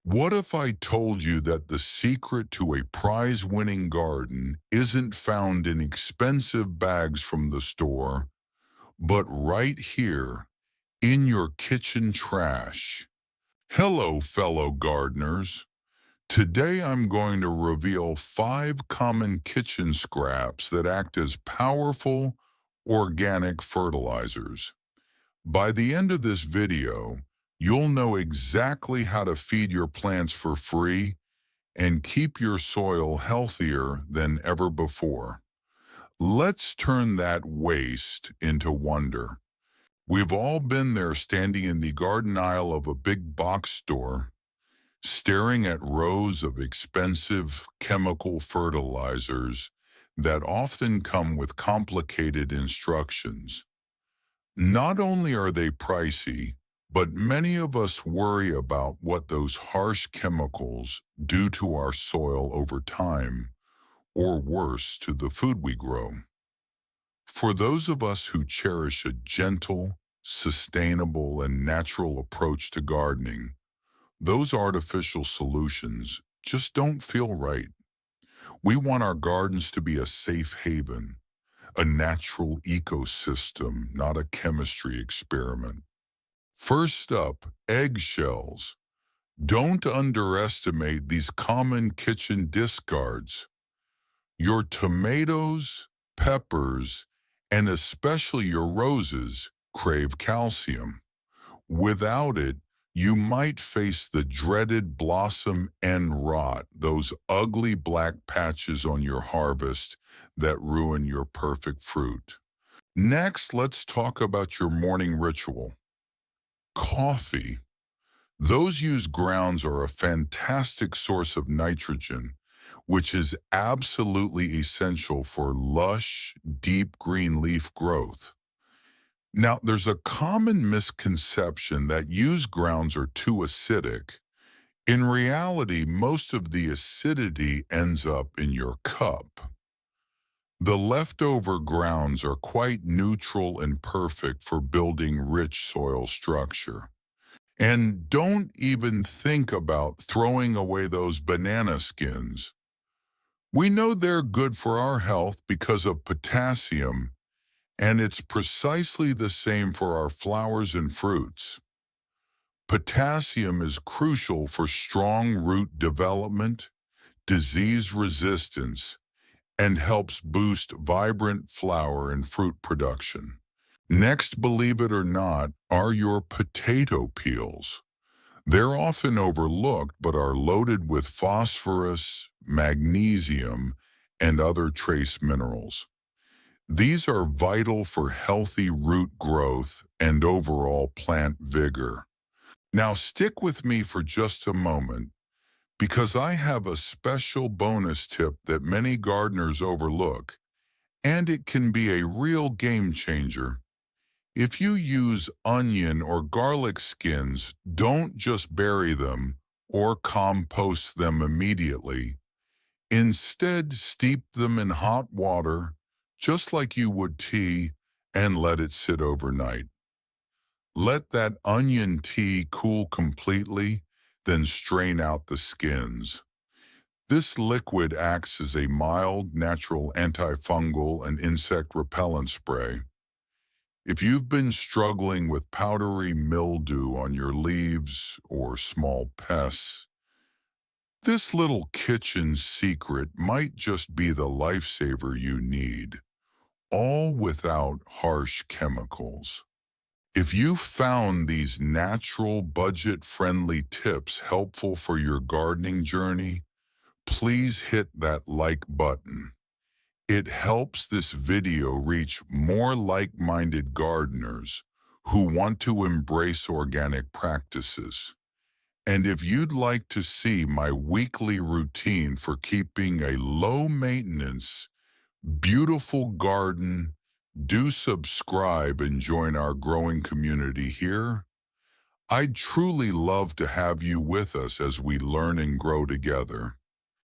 What if I told you that the secret to a prize-winning garden isn't found in expensive bags from the store, but right here in your kitchen trash? Hello, fellow gardeners. Today I'm going to reveal 5 common kitchen scraps that act as powerful organic fertilizers. By the end of this video, you'll know exactly how to feed your plants for free and keep your soil healthier than ever before. Let's turn that waste into wonder. We've all been there standing in the garden aisle of a big box store, staring at rows of expensive chemical fertilizers that often come with complicated instructions. Not only are they pricey, but many of us worry about what those harsh chemicals do to our soil over time, or worse, to the food we grow. For those of us who cherish a gentle, sustainable, and natural approach to gardening, those artificial solutions just don't feel right. We want our gardens to be a safe haven, a natural ecosystem, not a chemistry experiment. First up, eggshells. Don't underestimate these common kitchen discards. Your tomatoes, peppers, and especially your roses crave calcium. Without it, you might face the dreaded blossom end rot, those ugly black patches on your harvest that ruin your perfect fruit. Next, let's talk about your morning ritual. Coffee. Those used grounds are a fantastic source of nitrogen, which is absolutely essential for lush, deep green leaf growth. Now, there's a common misconception that used grounds are too acidic. In reality, most of the acidity ends up in your cup. The leftover grounds are quite neutral and perfect for building rich soil structure. And don't even think about throwing away those banana skins. We know they're good for our health because of potassium, and it's precisely the same for our flowers and fruits. Potassium is crucial for strong root development, disease resistance, and helps boost vibrant flower and fruit production. Next, believe it or not, are your potato peels. They're often overlooked but are loaded with phosphorus, magnesium, and other trace minerals. These are vital for healthy root growth and overall plant vigor. Now stick with me for just a moment because I have a special bonus tip that many gardeners overlook, and it can be a real game changer. If you use onion or garlic skins, don't just bury them or compost them immediately. Instead, steep them in hot water, just like you would tea, and let it sit overnight. Let that onion tea cool completely, then strain out the skins. This liquid acts as a mild, natural antifungal and insect repellent spray. If you've been struggling with powdery mildew on your leaves or small pests, this little kitchen secret might just be the lifesaver you need, all without harsh chemicals. If you found these natural, budget-friendly tips helpful for your gardening journey, please hit that like button. It helps this video reach more like-minded gardeners who want to embrace organic practices. And if you'd like to see my weekly routine for keeping a low-maintenance, beautiful garden, do subscribe and join our growing community here. I'd truly love to have you with us as we learn and grow together.